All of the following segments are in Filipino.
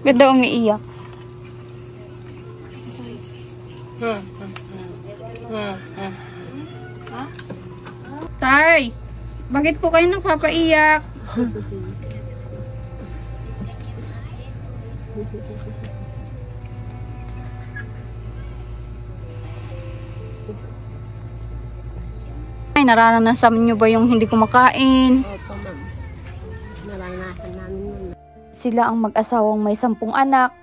Ba't daw umiiyak? Tay, bakit po kayo nagpapaiyak? Ay, nararanasan nyo ba yung hindi kumakain? Opo, ma'am. Naranasan namin yun. Sila ang mag-asawang may 10 anak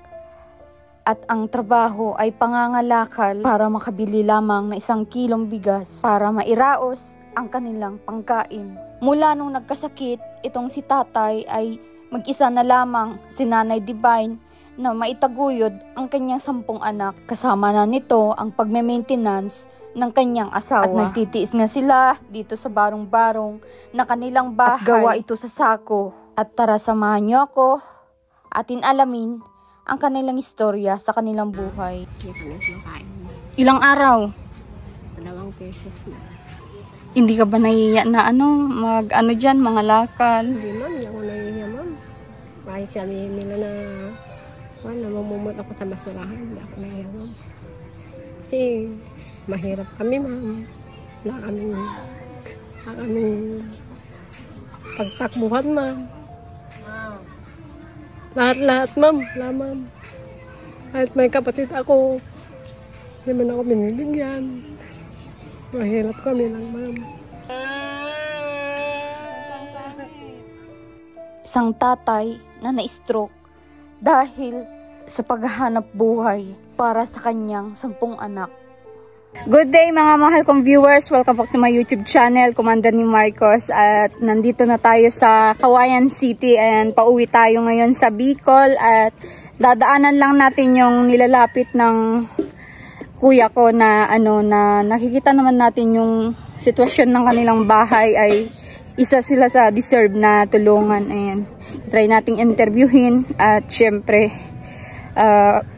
at ang trabaho ay pangangalakal para makabili lamang ng 1 kilong bigas para mairaos ang kanilang pangkain. Mula nung nagkasakit, itong si tatay ay mag-isa na lamang, si Nanay Divine, na maitaguyod ang kanyang 10 anak. Kasama na nito ang pagme-maintenance ng kanyang asawa. At nagtitiis nga sila dito sa barong-barong na kanilang bahay. At gawa ito sa sako. At tara, samahan niyo ako atin alamin ang kanilang istorya sa kanilang buhay. Ilang araw? 2 pesos na. Hindi ka ba nahiya na dyan, mga lakal? Hindi, ma'am. Hindi ako nahiya, ma'am. Kahit sabihin nila na namumumot ako sa basurahan. Hindi ako nahiya, ma'am. Kasi mahirap kami, ma'am. Wala kaming pagtakbuhan, ma'am. Lahat, ma'am. Wala, ma'am. Kahit may kapatid ako, hindi man ako binibigyan. Mahirap kami lang, ma'am. Isang tatay na na-stroke dahil sa paghahanap buhay para sa kanyang 10 anak. Good day mga mahal kong viewers, welcome back to my YouTube channel, Commander ni Marcos. At nandito na tayo sa Cauayan City and pauwi tayo ngayon sa Bicol. At dadaanan lang natin yung nilalapit ng kuya ko na na nakikita naman natin yung sitwasyon ng kanilang bahay ay isa sila sa deserve na tulungan. Ayan, try nating interviewin at syempre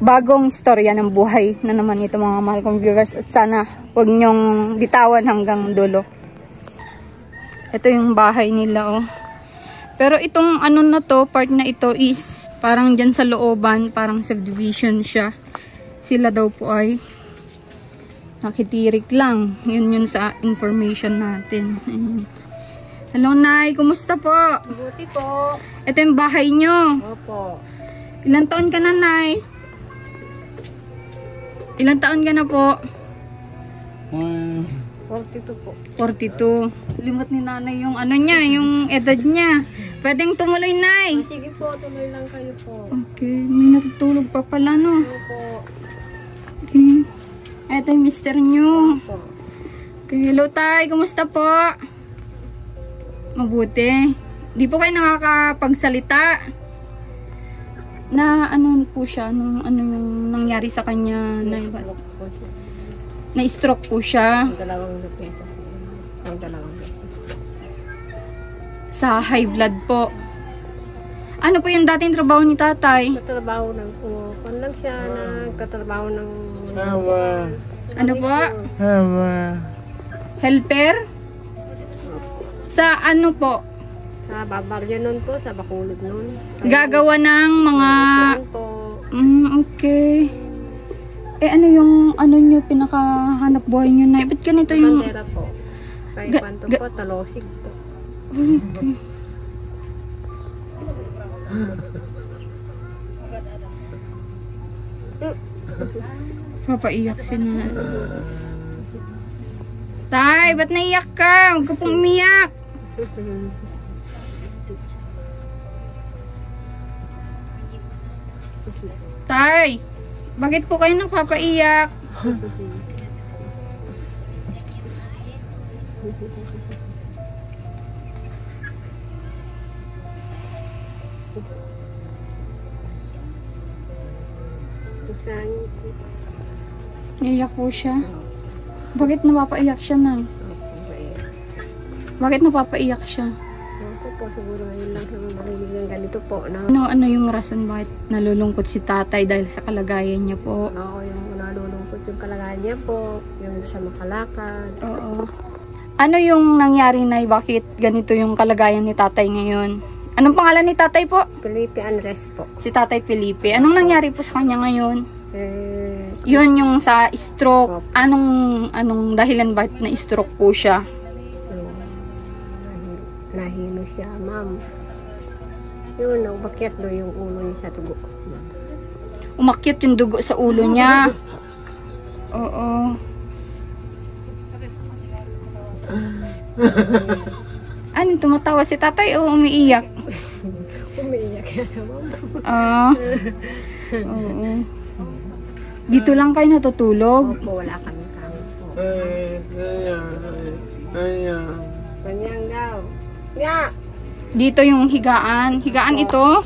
bagong istorya ng buhay na naman ito mga mahal kong viewers, at sana huwag nyong bitawan hanggang dulo. Ito yung bahay nila, oh. Pero itong na to, part na ito is parang dyan sa looban, parang subdivision siya. Sila daw po ay nakitirik lang. Yun sa information natin. Ayan. Hello, Nay. Kumusta po? Mabuti po. Ito yung bahay nyo. Opo. Ilang taon ka na, Nay? Ilang taon ka na po? 42 po. 42. Limot ni Nanay yung niya, yung edad niya. Pwedeng tumuloy, Nay. Sige po, tuloy lang kayo po. Okay. May natutulog pa pala, no? Opo. Okay. Ito yung mister nyo. Opo. Okay. Hello, Tay. Kumusta po? Mabuti. Di po kayo nakakapagsalita na po siya, nung yung nangyari sa kanya, na-stroke po siya. 2 beses. 2 beses. Sa high blood po. Ano po yung dating trabaho ni tatay? Nagtatrabaho ng kung lang siya, nagtatrabaho ng Ano po? Helper? Sa ano po? Sa Babaryo nun po, sa Bacolod nun. Gagawa ng mga... okay. Ano yung nyo, pinakahanap buhay nyo na? Ba't ganito yung... Bandera po. Kaya kwanto po, talosig po. Okay. Papaiyak si na. Tay, ba't naiyak ka? Huwag ka pong umiyak. Tay, bakit po kayo nagpapaiyak? Naiyak po siya. Bakit napapaiyak siya, Nay? Bakit napapaiyak siya? Ako po, siguro ngayon lang siya marinig ng ganito po. Ano yung rason bakit nalulungkot si tatay dahil sa kalagayan niya po? Oo, yung nalulungkot yung kalagayan niya po, yung sa makalakad. Oo. Ano yung nangyari, Nay? Bakit ganito yung kalagayan ni tatay ngayon? Anong pangalan ni tatay po? Felipe Andres po. Si tatay Felipe. Anong nangyari po sa kanya ngayon? Yun yung sa stroke. Anong dahilan ba na stroke po siya? Nahilo siya, ma'am. Yun, umakyat do yung ulo niya sa dugo. Umakyat yung dugo sa ulo niya. Oo. Ano, tumatawa si tatay o umiiyak? Umiiyak yan, ma'am. Oo. Dito lang kayo natutulog? Opo, wala kami kami po. Kanyang daw. Ya! Dito yung higaan. Higaan ito?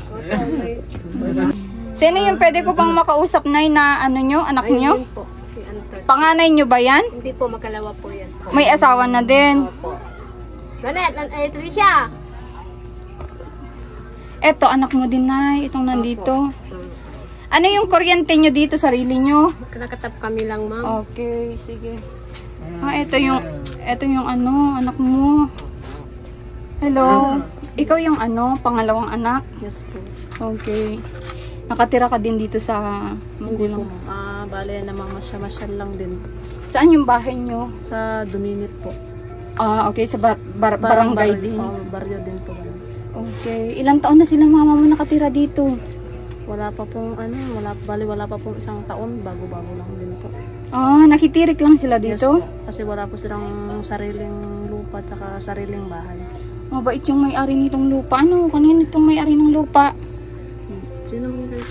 Sino yung pwede ko pang makausap na ano nyo, anak nyo? Po. Si Anton. Panganay nyo ba yan? Hindi po, makalawa po yan po. May asawa na din. Opo. Ganet, Tricia! Eto, anak mo din na. Itong nandito. Ano yung kuryente nyo dito, sarili nyo? Nakatap kami lang, ma'am. Okay, sige. Ito yung ano, anak mo. Hello. Ikaw yung ano, pangalawang anak? Yes po. Okay. Nakatira ka din dito sa magulang? Bale, namamasyal lang din. Saan yung bahay nyo? Sa Dominit po. Okay. Sa barangay din? Baryo din po. Okay. Ilang taon na sila mama mo nakatira dito? Wala pa pong wala pa pong isang taon. Bago-bago lang din po. Nakitirik lang sila dito? Yes, kasi wala po silang sariling lupa at saka sariling bahay. Mabait yung may-ari nitong lupa. Ano? Kanina itong may-ari ng lupa? Sino mo guys?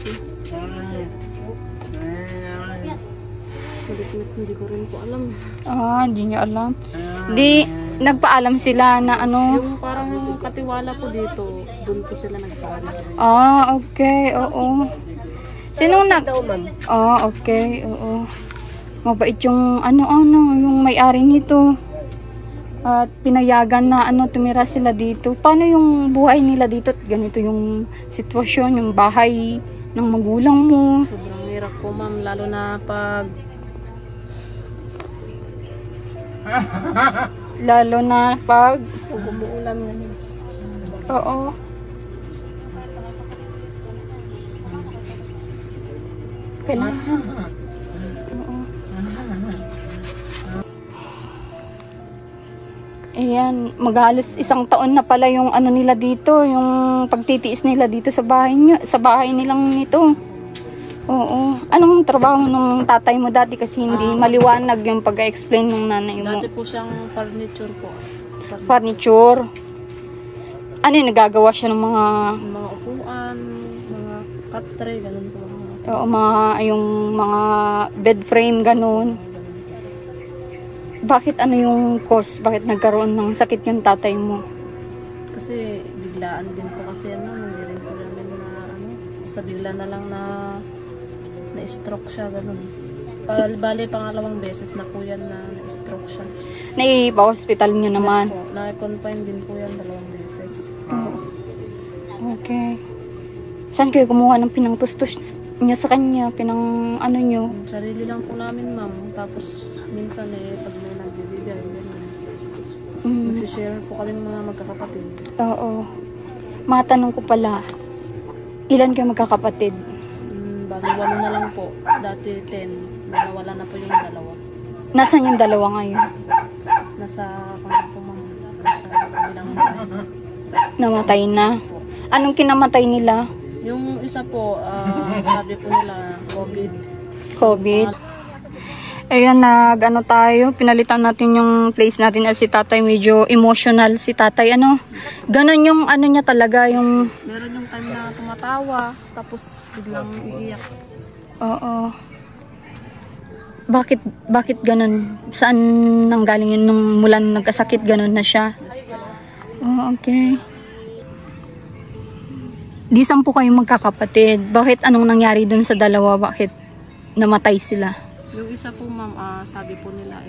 Hindi ko rin po alam. Hindi niya alam. Di, nagpaalam sila na ano? Yung parang katiwala po dito, doon po sila nagpaalam. Okay. Oo. Sinong okay. Oo. Mabait yung yung may-ari nito. At pinayagan na tumira sila dito. Paano yung buhay nila dito? Ganito yung sitwasyon, yung bahay ng magulang mo. Sobrang hirap po, ma'am, lalo na pag umuulan. Oo. Kailangan. Oo. Ayan, mag-halos isang taon na pala yung nila dito, yung pagtitiis nila dito sa bahay nilang nito. Oo. Anong trabaho ng tatay mo dati kasi hindi maliwanag yung pag-explain ng nanay mo? Dati po siyang furniture po. Furniture? Ano yung nagagawa siya ng mga upuan, mga cut tray, ganun po. Oo, yung mga bed frame, ganun. Bakit yung cause? Bakit nagkaroon ng sakit yung tatay mo? Kasi biglaan din po kasi hindi rin po namin basta bigla na lang na-stroke siya, ganun. Bali, pangalawang beses na po yan na na-stroke siya. Naipa-hospital niyo naman? Yes po, na-confine din po yan 2 beses. Okay. Saan kayo kumuha ng pinangtustos nyo sa kanya? Nyo? Sarili lang po namin, ma'am. Tapos, minsan pag may nagbibigay, nagsishare po kami ng mga magkakapatid. Oo. Matanong ko pala, ilan kayo magkakapatid? Bali, 8 na lang po. Dati 10. Nawala na po yung 2. Nasaan yung 2 ngayon? Nasa po, ma'am. Nasa kabilang bahay. Namatay na? Anong kinamatay nila? Yung isa po, sabi po nila, COVID. Ayan, tayo. Pinalitan natin yung place natin at si tatay medyo emotional. Si tatay, ganon yung niya talaga, yung meron yung time na tumatawa, tapos biglang iiyak. Oo. Bakit ganon? Saan nanggaling yun mula nung nagkasakit, ganon na siya? Okay. Di 10 kayong magkakapatid. Bakit anong nangyari dun sa 2? Bakit namatay sila? Yung isa po, ma'am, sabi po nila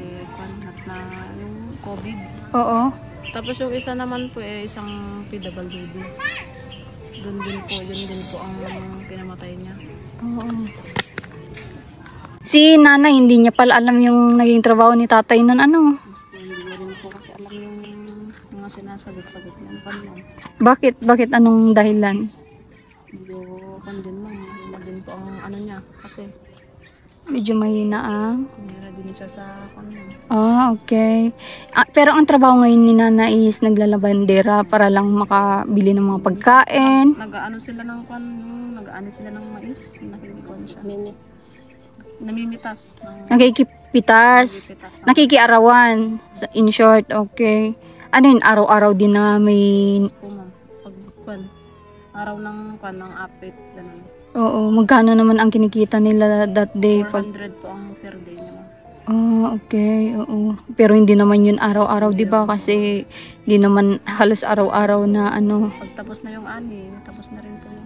na yung COVID. Oo. Tapos yung isa naman po isang PWD. Yun din po ang pinamatay niya. Oo. Si nanay, hindi niya pala alam yung naging trabaho ni tatay nun, Hindi rin po kasi alam yung mga mga sinasagot-sagot niya. Ano ma'am? Bakit anong dahilan? Medyo kan din ma'am. Mahina din po ang ano niya. Kasi Medyo mahina mahira din siya sa kanya. Okay. Pero ang trabaho ngayon ni Nana is naglalabandera para lang makabili ng mga pagkain. Nag-ano sila ng kan, nag-ano sila ng mais. Nakikikon siya. Namimitas. Nakikipitas. Nakikiarawan. In short, okay. Ano yun, araw-araw din na may... Po ma'am. Pag araw ng kan, ng apit. Ganun. Oo, magkano naman ang kinikita nila that day? 400 po ang per day niya ma'am. Okay, oo. Pero hindi naman yun araw-araw, di ba? Kasi hindi naman halos araw-araw na ano. Pagtapos na yung ani, tapos na rin po yung...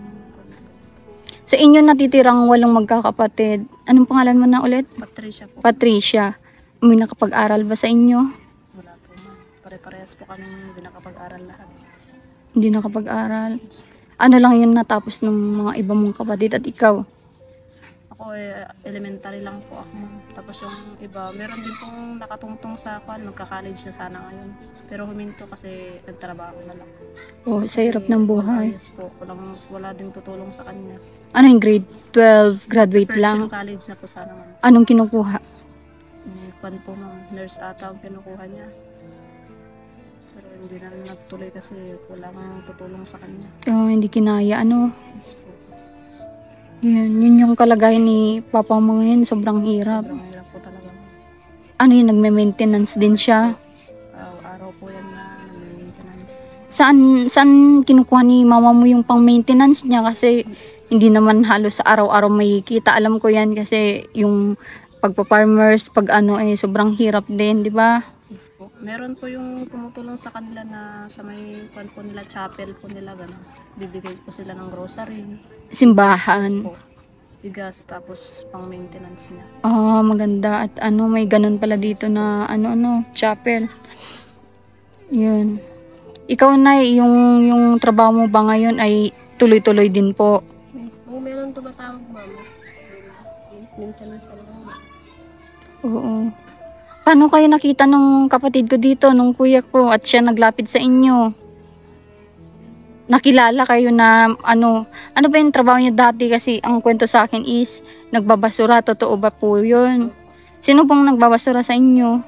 Sa inyo natitirang 8 magkakapatid. Anong pangalan mo na ulit? Patricia po. Patricia. May nakapag-aral ba sa inyo? Wala po ma'am. Pare-parehas po kami hindi nakapag-aral lahat. Hindi nakapag-aral. Ano lang yun natapos ng mga iba mong kapatid at ikaw? Ako elementary lang po ako ma'am. Tapos yung iba, meron din pong nakatungtong sa kwan, magka-college na sana ngayon. Pero huminto kasi nagtrabaho na lang. Sa hirap ng buhay. Yes po, wala din tutulong sa kanya. Ano yung grade 12? Graduate First lang? year college na po sana ma'am. Anong kinukuha? Kwan po ma'am, nurse ata ang kinukuha niya. Pero hindi na rin natuloy kasi wala kang tutulong sa kanya. Hindi kinaya. Ano? Yes po. Yun yung kalagayan ni papa mo ngayon. Sobrang hirap. Sobrang hirap po talaga. Ano yun, nagme-maintenance din siya? Araw po yan na maintenance. Saan kinukuha ni mama mo yung pang-maintenance niya? Kasi hindi naman halos sa araw-araw may kita. Alam ko yan kasi yung pagpa-farmers, pag ano sobrang hirap din, di ba? Yes po. Meron po yung tumutulong sa kanila na sa may kwan po nila, chapel po nila, gano'n. Bibigay po sila ng grocery. Simbahan. Po, bigas, tapos pang maintenance niya. Maganda. At may ganun pala dito na chapel. Yun. Ikaw na, yung trabaho mo ba ngayon ay tuloy-tuloy din po? Kung meron tumatawag mama, minsan na sa mga. Oo. Paano kayo nakita nung kapatid ko dito, nung kuya ko, at siya naglapit sa inyo? Nakilala kayo na ano ba yung trabaho niya dati? Kasi ang kwento sa akin is nagbabasura. Totoo ba po yun? Sino pong nagbabasura sa inyo?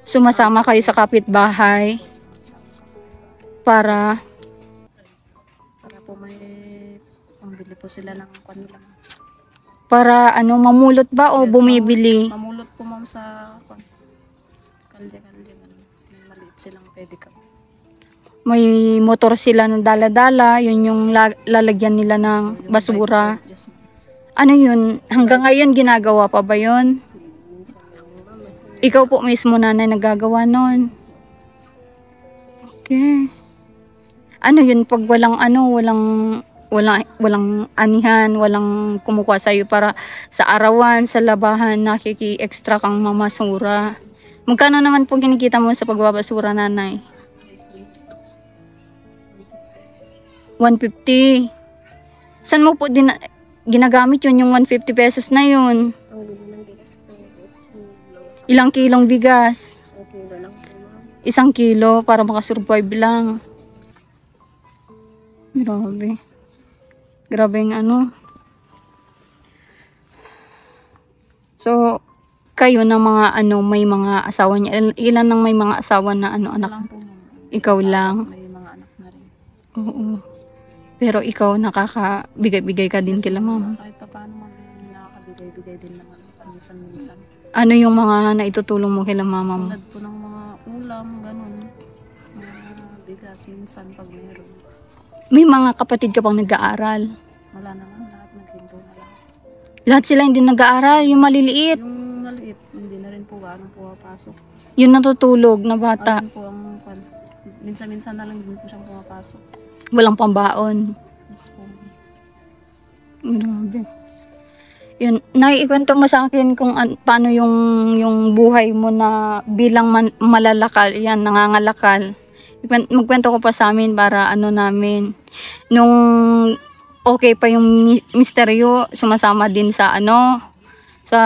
Sumasama kayo sa kapitbahay para po may pambili po sila ng kanila. Para mamulot ba o bumibili? Mamulot po ma'am sa kalde-kalde. Maliit silang pedicab. May motor sila ng dala-dala, yun yung lalagyan nila ng basura. Ano yun? Hanggang ngayon ginagawa pa ba yun? Ikaw po mismo nanay nagagawa nun? Okay. Ano yun pag walang anihan, walang kumukuha sa'yo para sa arawan, sa labahan, nakiki-extra kang mamasura. Magkano naman po kinikita mo sa pagbabasura, nanay? 150. Saan mo po ginagamit yun, yung 150 pesos na yun? Ilang kilong bigas? 1 kilo para makasurvive lang. Grabe yung So, kayo na mga may mga asawa niya. Ilan nang may mga asawa na anak? Ikaw lang. May mga anak na rin. Oo. Pero ikaw nakakabigay-bigay ka din kila mama. Kahit pa paano nakakabigay-bigay din naman minsan-minsan. Ano yung mga naitutulong mo kila mama mo? Tulad po ng mga ulam, ganun. Bigas minsan pag mayroon. May mga kapatid ka pang nag-aaral? Wala naman, lahat naghinto na lang. Lahat sila hindi nag-aaral? Yung maliliit? Yung maliit, hindi na rin po gano'ng pumapasok. Yung natutulog na bata? Ayun po ang minsan-minsan na lang din po siyang pumapasok. Walang pambaon? Yes po. Grabe. Yun, naikwento mo sa akin kung paano yung buhay mo na bilang malalakal, yan, nangangalakal. Magkwento ko pa sa amin para namin. Nung okay pa yung misteryo, sumasama din sa sa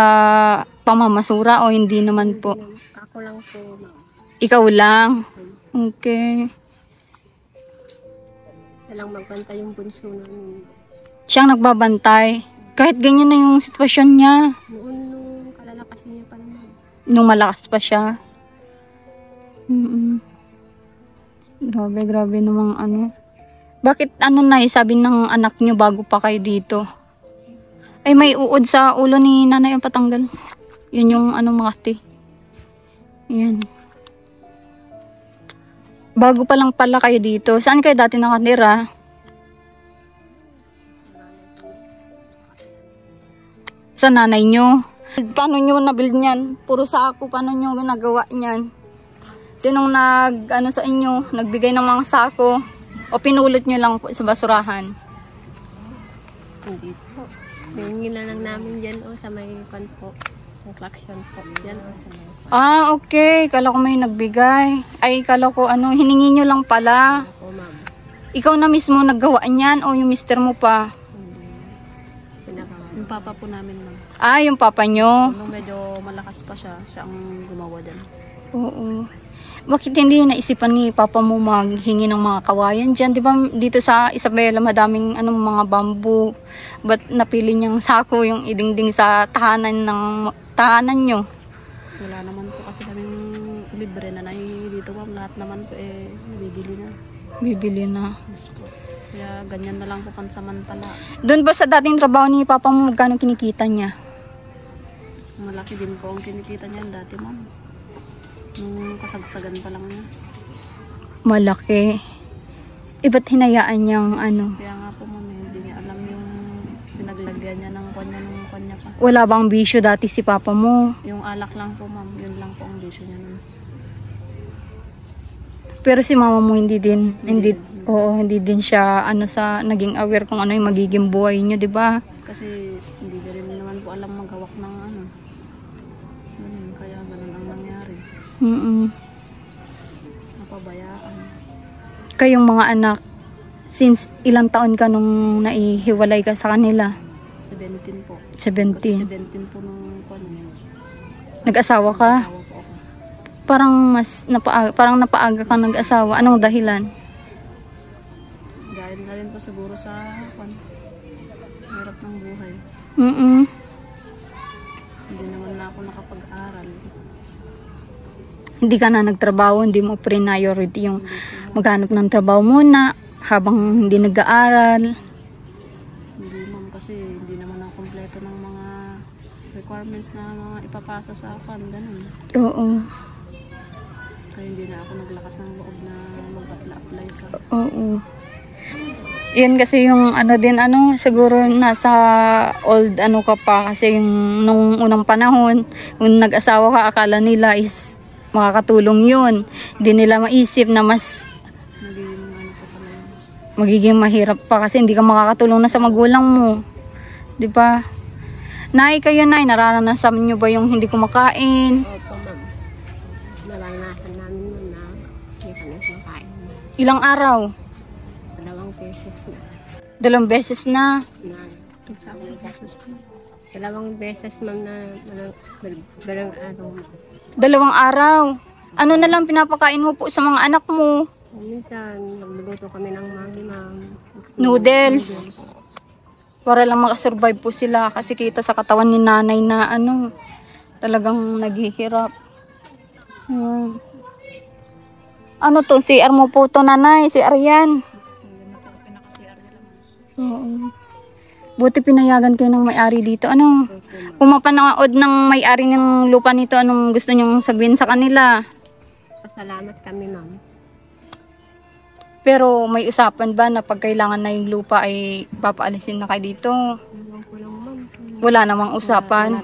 pamamasura o hindi naman po? Ako lang po, ma'am. Ikaw lang? Okay. Kailang magbantay yung bunso namin. Siyang nagbabantay. Kahit ganyan na yung sitwasyon niya. Noon nung kalalakas niya pa naman. Nung malakas pa siya. Grabe, grabe namang ano. Bakit ano na sabi ng anak niyo bago pa kayo dito? Ay, may uod sa ulo ni nanay ang patanggal. Yan yung ano Makati. Yan. Bago pa lang pala kayo dito. Saan kayo dati nakatira? Sa nanay nyo. Paano nyo nabuild niyan? Puro sako. Paano nyo ginagawa niyan? Sinong ano sa inyo? Nagbigay ng mga sako? O pinulot nyo lang po sa basurahan? Hindi po. Hingin lang namin dyan o sa may pan po. Ang klaksyon po. Dyan o sa may pan. Ah, okay. Kala ko may nagbigay. Ay, kala ko ano, hiningi nyo lang pala. Opo, ma'am. Ikaw na mismo naggawa niyan o yung mister mo pa? Yung papa po namin, ma'am. Ah, yung papa nyo? Nung medyo malakas pa siya, siya ang gumawa dyan. Oo. Bakit hindi naisipan ni papa mo maghingi ng mga kawayan dyan? Di ba dito sa Isabela madaming mga bamboo. Ba't napili niyang sako yung idingding sa tahanan nyo? Wala naman po kasi kaming libre na nahihingi dito, ma'am. Lahat naman po nabibili na. Bibili na. Yes po. Kaya ganyan na lang po pansamantala. Doon ba sa dating trabaho ni papa mo magkano kinikita niya? Malaki din po ang kinikita niya dati, ma'am. Nung kasagsagan pa lang niya. Malaki. Ba't hinayaan niyang ano? Kaya nga po, ma'am, hindi niya alam yung pinaglagyan niya ng kanya pa. Wala bang bisyo dati si papa mo? Yung alak lang po, ma'am. Yun lang po ang bisyo niya nun. Pero si mama mo hindi din siya naging aware kung ano yung magiging buhay niyo, 'di ba? Kasi hindi na rin naman po alam maghawak ng kaya ganun ang nangyari. Napabayaan. Kayong mga anak, since ilang taon ka nung naihiwalay ka sa kanila? 17 po. 17. Kasi 17 po nung Nag-asawa ka? Nag-asawa po ako. Parang napaaga ka nag-asawa. Anong dahilan? Dahil na rin po siguro sa hirap ng buhay. Hindi naman na ako nakapag-aral. Hindi ka na nagtrabaho, hindi mo priority yung maghanap ng trabaho muna habang hindi nag-aaral. Hindi, ma'am, kasi hindi naman ako kompleto ng mga requirements na mga ipapasa sa akin, ganun. Oo. Kaya hindi na ako naglakas ng loob na mag-apply ka. Oo. Yan kasi yung siguro nasa old ka pa kasi yung nung unang panahon, kung nag-asawa ka, akala nila is makakatulong yun. Hindi nila maisip na mas magiging mahirap pa kasi hindi ka makakatulong na sa magulang mo. 'Di ba? Nay, kayo nay, nararanasan niyo ba yung hindi kumakain? Opo, ma'am. Naranasan namin yun na hindi kami kumakain. Ilang araw? 2 beses na. 2 beses na. Dalawang beses, ma'am, na dalawang araw. 2 araw. Ano na lang pinapakain mo po sa mga anak mo? Minsan, nagluluto kami ng Maggi, ma'am. Noodles. Para lang makasurvive po sila kasi kita sa katawan ni nanay na talagang naghihirap. Ano to? CR mo po to, nanay? CR yan. Oo. Buti pinayagan kayo ng may-ari dito. Kung mapanood ng may-ari ng lupa nito, anong gusto nyong sabihin sa kanila? Pasalamat kami, ma'am. Pero may usapan ba na pag kailangan na yung lupa ay papaalisin na kayo dito? Wala namang usapan.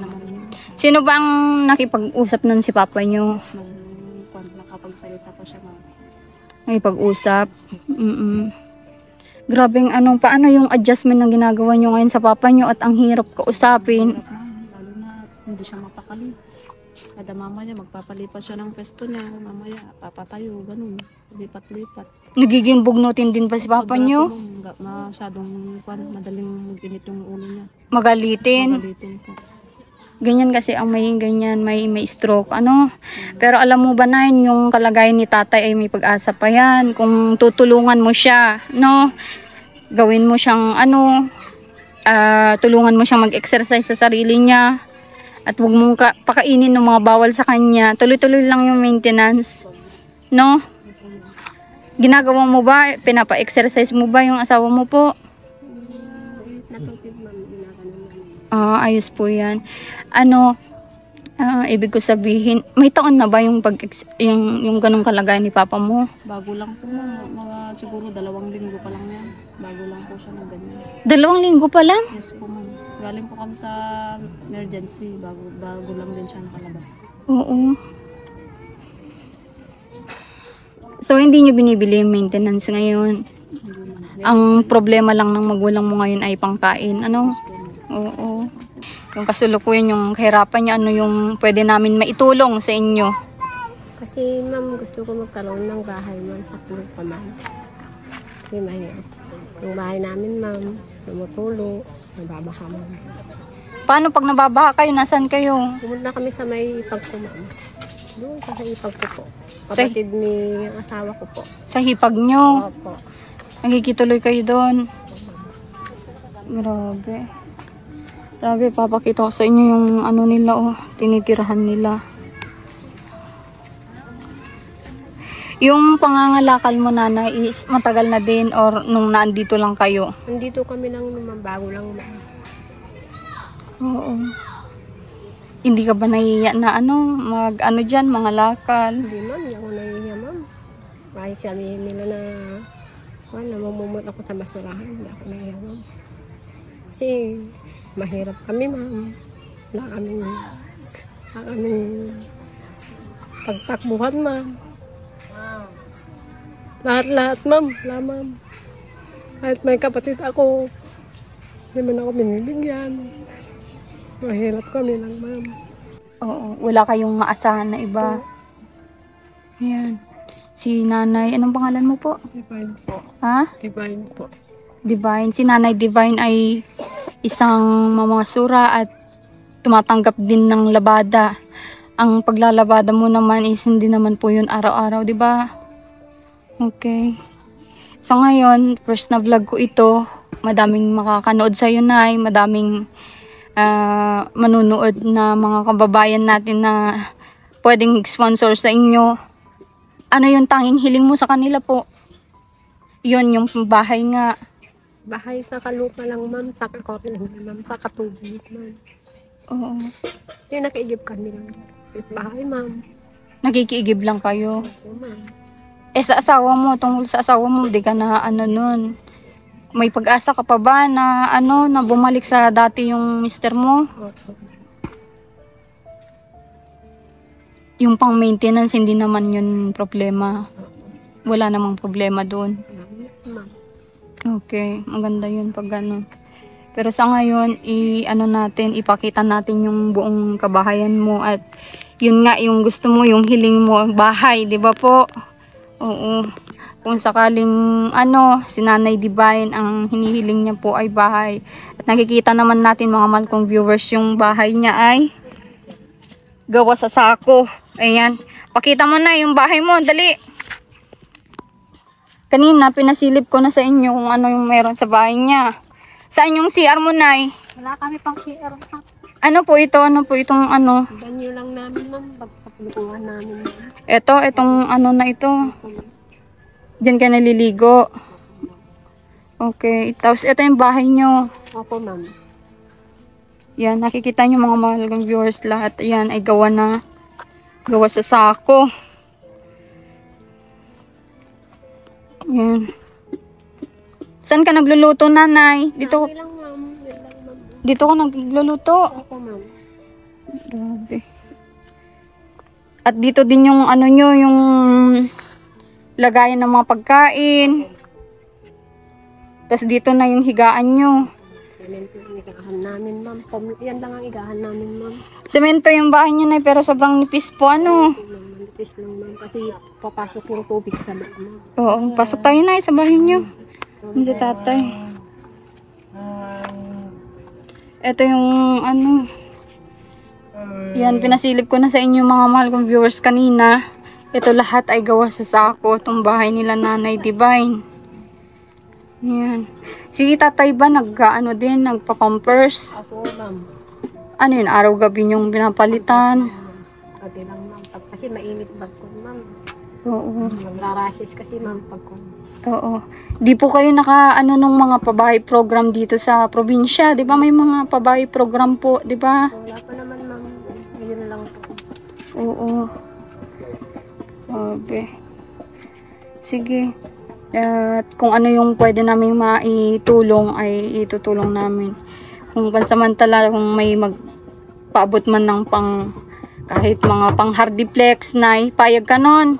Sino ba ang nakipag-usap nun, si papa nyo? Nakapagsalita pa siya, ma'am. May pag-usap? Grabing paano yung adjustment ng ginagawa nyo ngayon sa papa nyo at ang hirap kausapin? Lalo na hindi siya mapakali. Kada mamaya magpapalipat siya ng pesto niya. Mamaya papatayo, ganun. Lipat-lipat. Nagiging bugnutin din pa si papa nyo? Masyadong madaling mag-init yung ulo niya. Magalitin? Magalitin po. Ganyan kasi ang may ganyan, may stroke, ano. Pero alam mo ba na yung kalagayan ni tatay ay may pag-asa pa yan. Kung tutulungan mo siya, no, gawin mo siyang, ano, tulungan mo siyang mag-exercise sa sarili niya. At huwag mong pakainin ng mga bawal sa kanya. Tuloy-tuloy lang yung maintenance, no. Ginagawa mo ba, pinapa-exercise mo ba yung asawa mo po? Ayos po yan. Ano, ibig ko sabihin, may taon na ba yung ganong kalagayan ni papa mo? Bago lang po, mga siguro 2 linggo pa lang yan. Bago lang po siya ng ganyan. 2 linggo pa lang? Yes po ma'am. Galing po kami sa emergency, bago lang din siya nakalabas. Oo. So, hindi nyo binibili yung maintenance ngayon? Ang problema lang ng magulang mo ngayon ay pangkain, ano? Oo. Yung kasulukuyan, yung kahirapan niya, ano yung pwede namin maitulong sa inyo? Kasi ma'am, gusto ko magkaroon ng bahay ma'am sa lupa ma'am. Kasi mahirap. Yung bahay namin ma'am, tumutulo, nababaha ma'am. Paano pag nababaha kayo? Nasaan kayo? Pumunta kami sa may ipagpo ma'am. Doon sa ipagpo po. Kapatid ni asawa ko po. Sa hipag nyo? Opo. Nagkikituloy kayo doon? Grabe. Grabe, papakita ko sa inyo yung ano nila, oh, tinitirahan nila. Yung pangangalakal mo, nanay, is matagal na din or nung naandito lang kayo? Nandito kami lang naman, bago lang ma'am. Oo. Hindi ka ba nahihiya na ano, mag-ano dyan, mga lakal? Hindi ma'am, hindi ako nahihiya ma'am. Kahit sabihin nila na namumumot ako sa basurahan, hindi ako nahihiya ma'am. Kasi mahirap kami ma'am. Wala kaming pagtakbuhan ma'am. Lahat ma'am. Wala ma'am. Kahit may kapatid ako, hindi man ako binibigyan. Mahirap kami lang ma'am. Oo, wala kayong maasahan na iba. Ayan. Si nanay, anong pangalan mo po? Divine po. Ha? Divine po. Divine. Si nanay Divine ay isang mamasura at tumatanggap din ng labada. Ang paglalabada mo naman is hindi naman po yun araw-araw, di ba? Okay. So ngayon, first na vlog ko ito. Madaming makakanood sa'yo, Nay. Madaming manunood na mga kababayan natin na pwedeng sponsor sa inyo. Ano yung tanging hiling mo sa kanila po? Yun, yung bahay nga. Bahay sa kalupa lang ma'am, sa kakote lang ma'am, sa katubig ma'am. Oo. Yung nakiigib kami lang. Bahay ma'am. Nakikiigib lang kayo. Opo ma'am. Eh sa asawa mo, tungkol sa asawa mo, di ka na ano nun. May pag-asa ka pa ba na ano, na bumalik sa dati yung mister mo? Opo. Yung pang maintenance, hindi naman yun problema. Wala namang problema doon. Ma'am. Okay, maganda yun pag gano'n. Pero sa ngayon, ipakita natin yung buong kabahayan mo at yun nga, yung gusto mo, yung hiling mo, bahay, di ba po? Oo. Kung sakaling si Nanay Divine, ang hinihiling niya po ay bahay. At nakikita naman natin mga mahal kong viewers, yung bahay niya ay gawa sa sako. Ayan. Pakita mo na yung bahay mo, dali. Kanina, pinasilip ko na sa inyo kung ano yung meron sa bahay niya. Saan yung CR mo, Nay? Wala kami pang CR ma'am. Ano po ito? Ano po itong ano? Banyo lang namin ma'am, pagpapulukuhan namin ma'am. Itong ano na ito. Diyan ka naliligo. Okay. Tapos ito yung bahay nyo. Opo ma'am. Yan, nakikita nyo mga mahalagang viewers, lahat yan ay gawa sa sako. Yan. Saan ka nagluluto, Nanay? Dito Lang ma'am. dito ka nagluluto. Opo ma'am. Grabe. At dito din yung ano nyo, yung lagayan ng mga pagkain. Tapos dito na yung higaan nyo. Semento yung igahan namin ma'am. Yan lang ang igahan namin ma'am. Semento yung bahay nyo, Nay, pero sobrang nipis po, ano. Manipis lang ma'am kasi papasok yung tubig sa loob ma'am. Oo, pasok tayo, Nay, sa bahay nyo. Yun si tatay. Ito yung Yan, pinasilip ko na sa inyo mga mahal kong viewers kanina. Ito lahat ay gawa sa sako. Itong bahay nila Nanay Divine. Yan. Si tatay ba nag-ano din, nagpa-pampers? Ako, ma'am. Ano yun, araw-gabi yung pinapalitan? Pati lang, ma'am. Kasi mainit bag ko, ma'am. Oo. Naglarasis kasi, ma'am, pag ko. Oo. Di po kayo naka-ano nung mga pabahay program dito sa probinsya? Di ba may mga pabahay program po, di ba? Wala pa naman, ma'am. Ngayon lang po. Oo. Obe. Sige. At kung ano yung pwede namin maitulong ay itutulong namin. Kung pansamantala kung may magpaabot man ng pang kahit mga pang hardiplex na payag ka nun.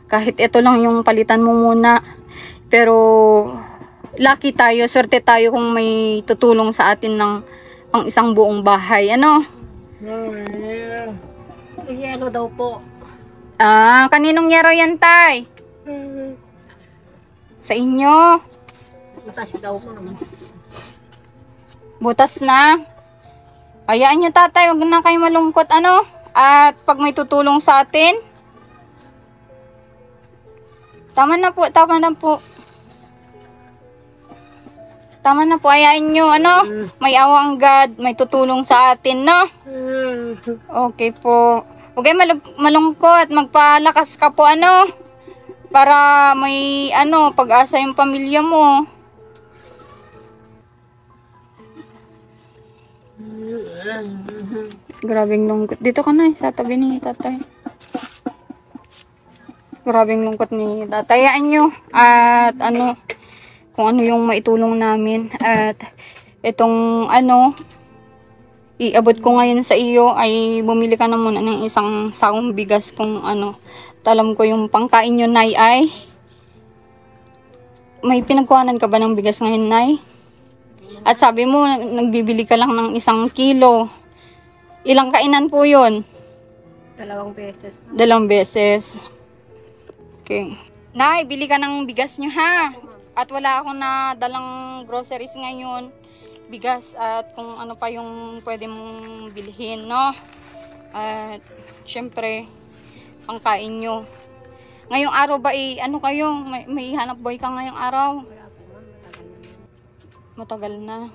Kahit ito lang yung palitan mo muna. Pero lucky tayo, swerte tayo kung may tutulong sa atin ng pang isang buong bahay. Ano? Yelo daw po. Ah, kaninong yero yan, tay? Sa inyo? Butas daw, ma'am. Butas na. Hayaan nyo, tatay, huwag na kayo malungkot, ano? At pag may tutulong sa atin, tama na po, tama na po. Tama na po, hayaan nyo, ano? May awang God, may tutulong sa atin, no? Okay po. Huwag kayo malungkot, magpalakas ka po, ano? Para may, ano, pag-asa yung pamilya mo. Grabing lungkot. Dito ka na, sa tabi ni tatay. Grabing lungkot ni tatay. Hayaan nyo. At, ano, kung ano yung maitulong namin. At, itong, ano, iabot ko ngayon sa iyo ay bumili ka na muna ng isang sakong bigas kung ano. Alam ko yung pangkain nyo, Nay, ay may pinagkuhanan ka ba ng bigas ngayon, Nay? At sabi mo, nagbibili ka lang ng 1 kilo. Ilang kainan po yun? 2 beses. 2 beses. Okay. Nay, bili ka ng bigas nyo, ha? At wala akong nadalang groceries ngayon. Bigas at kung ano pa yung pwede mong bilhin, no? At syempre, pangkain nyo. Ngayong araw ba ano kayo? May hanap boy ka ngayong araw? Matagal na.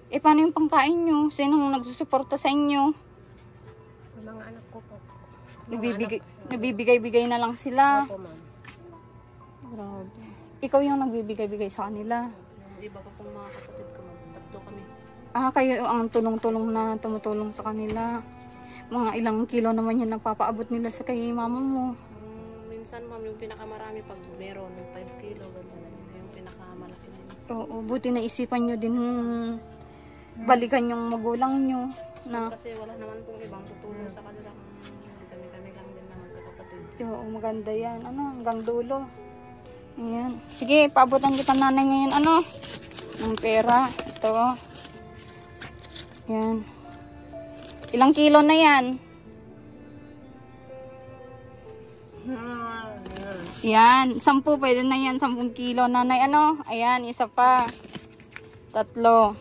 Eh, paano yung pangkain nyo? Sinong nagsusuporta sa inyo? Mga anak ko po. Nabibigay-bigay na lang sila. Opo, ma'am. Grabe. Ikaw yung nagbibigay-bigay sa kanila. Iba pa pong mga kapatid ko, ma'am. 3 kami. Ah, kayo ang tulong-tulong na tumutulong sa kanila. Mga ilang kilo naman yan nagpapaabot nila sa kay mama mo. Minsan, ma'am, yung pinakamarami pag meron, 5 kilo, ganyan. Yung pinakamalaki na yun. Oo, buti na isipan nyo din balikan yung magulang nyo. Na, Kasi wala naman pong ibang tutulong sa kanila kung kami-kami lang din na magkakapatid. oo, maganda yan. Ano, hanggang dulo. Ayan. Sige, paabutan kita nanay ngayon, ano, ng pera. Ito. Yan. Ilang kilo na yan? Yan. 10, pwede na yan. 10 kilo. Nanay, ano? Ayan, isa pa. 3.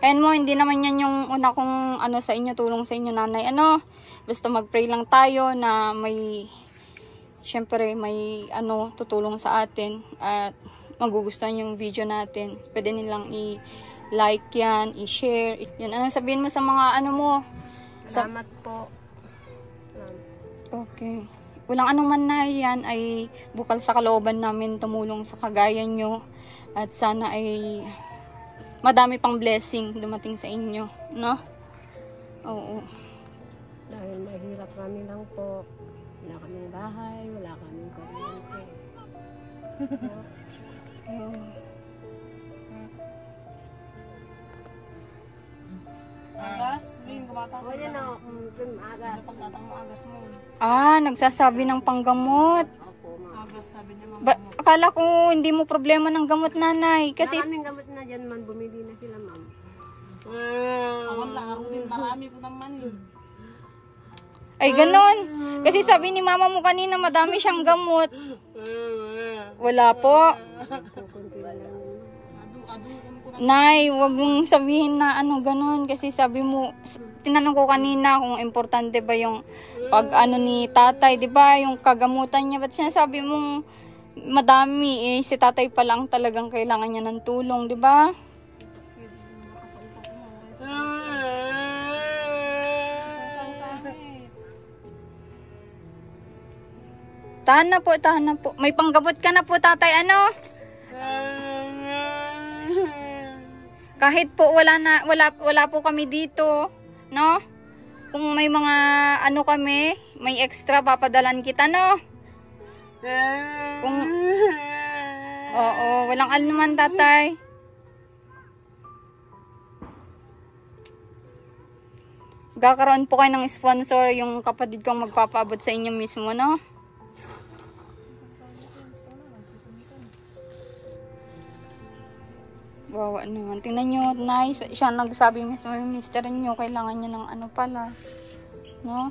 Ayan mo, hindi naman yan yung una kong ano sa inyo, tulong sa inyo, nanay. Ano? Basta mag-pray lang tayo na may, syempre, may ano, tutulong sa atin. At magugustuhan yung video natin. Pwede nilang i-like yan, i-share. Yan. Ano sabihin mo sa mga ano mo? Salamat po. Okay. Walang anong man na yan ay bukal sa kalooban namin tumulong sa kagaya nyo. At sana ay madami pang blessing dumating sa inyo. No? Oo. Dahil mahirap kami lang po. Wala kaming bahay, wala kaming kuryente. Agas? Yung gumatang. O yan o, agas. Pagtatang mo agas mo. Ah, nagsasabi ng panggamot. Opo, ma'am. Agas, sabi niya, ma'am. Akala ko hindi mo problema ng gamot, nanay. Kasi Wala kaming gamot na dyan, man. Bumili na sila, ma'am. Awan lang, araw din, marami po naman yun. ay ganon. Kasi sabi ni mama mo kanina madami siyang gamot. Wala po. Kunti lang. Adu-adu ko Nay, wag mong sabihin na ano ganun kasi sabi mo, tinanong ko kanina kung importante ba yung pag ano ni tatay, di ba? Yung kagamutan niya, ba't sinasabi mong madami si tatay pa lang talagang kailangan niya ng tulong, di ba? Tahan na po, tahan na po. May panggamot ka na po, tatay, ano? Kahit po wala po kami dito, no? Kung may mga ano kami, may extra papadalan kita, no? Kung oo, walang anuman, tatay. Gakaroon po kayo ng sponsor, yung kapatid kong magpapaabot sa inyo mismo, no? Wawa naman. Tingnan nyo, nice. Siya nagsabi mismo yung mister nyo, kailangan niya ng ano pala. No?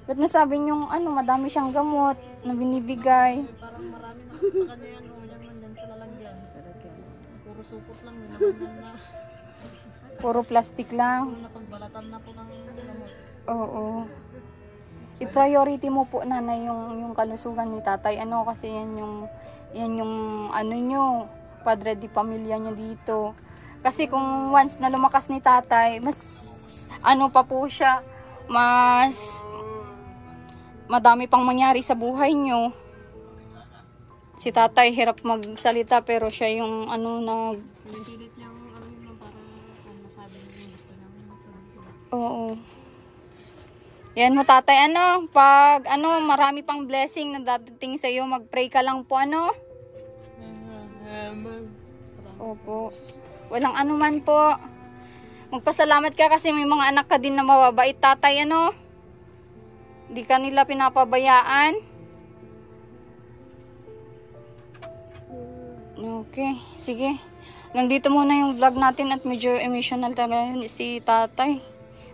Ba't nasabi nyo, ano, madami siyang gamot na binibigay. Parang marami na sa kanya yan. Yan man dyan sa lalagyan. Puro supot lang. Na. Puro plastic lang. Puro napagbalatan na po ng gamot. Oo. I-priority mo po, nanay, yung kalusugan ni tatay. Ano, kasi yan yung ano nyo, padre di pamilya nyo dito. Kasi kung once na lumakas ni tatay, mas ano pa po siya, mas madami pang mangyari sa buhay nyo. Si tatay hirap magsalita pero siya yung ano na pilit niyang ano yun para masabi niya yung gusto niya. oo. Yan mo, tatay, ano, pag ano marami pang blessing na dadating sa iyo, mag-pray ka lang po, ano. Opo. Walang anuman po. Magpasalamat ka kasi may mga anak ka din na mababait, tatay, ano. Hindi ka nila pinapabayaan. Okay, sige. Nandito muna yung vlog natin at medyo emotional talaga si tatay.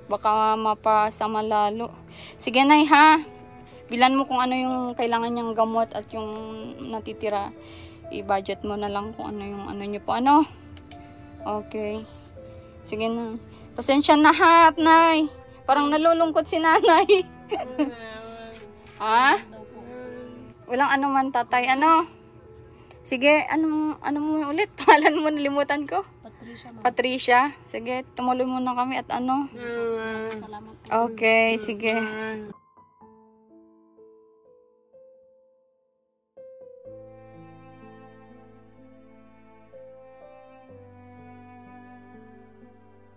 Baka mapasama lalo. Sige, nay, ha. Bilan mo kung ano yung kailangan niyang gamot at yung natitira. I-budget mo na lang kung ano yung ano niyo po, ano. Okay. Sige na. Pasensya na, ha, nay. Parang nalulungkot si nanay. Ha? Walang anuman, tatay, ano. Sige, ano mo ulit? Pangalan mo, nalimutan ko. Patricia. Patricia. Sige, tumuloy muna kami at ano. Salamat. Okay, sige.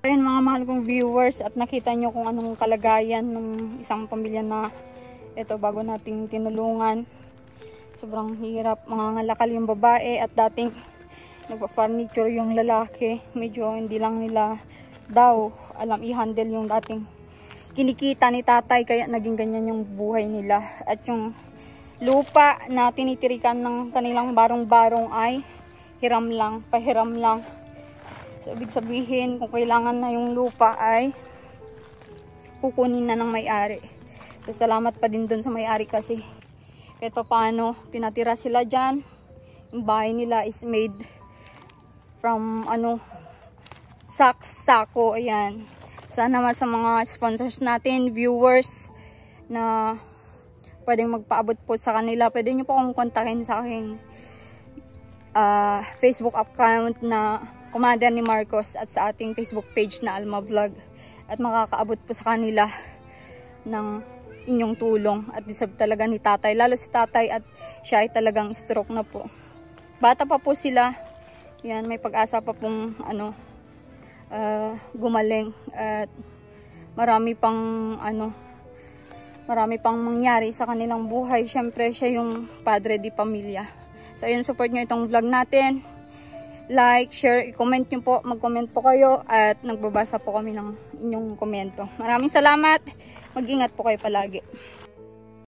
Ayun, mga mahal kong viewers, at nakita nyo kung anong kalagayan ng isang pamilya na ito bago nating tinulungan. Sobrang hirap, mga ngalakal yung babae at dating nagpa-furniture yung lalaki. Medyo hindi lang nila daw alam i-handle yung dating kinikita ni tatay, kaya naging ganyan yung buhay nila. At yung lupa na tinitirikan ng kanilang barong-barong ay hiram lang, pahiram lang. So, ibig sabihin, kung kailangan na yung lupa ay kukunin na ng may-ari. So, salamat pa din dun sa may-ari kasi kahit pa paano, pinatira sila dyan. Yung bahay nila is made from, ano, sako. Ayan. Sana naman sa mga sponsors natin, viewers, na pwedeng magpaabot po sa kanila. Pwede nyo po akong kontakin sa aking Facebook account na Commander ni Marcos at sa ating Facebook page na Alma Vlog. At makakaabot po sa kanila ng inyong tulong. At deserve talaga ni tatay. Lalo si tatay at siya ay talagang stroke na po. Bata pa po sila. Yan, may pag-asa pa pong ano, gumaling. At marami pang mangyari sa kanilang buhay. Siyempre siya yung padre di pamilya. So ayun, support nyo itong vlog natin. Like, share, i-comment nyo po, mag-comment po kayo at nagbabasa po kami ng inyong komento. Maraming salamat. Mag-ingat po kayo palagi.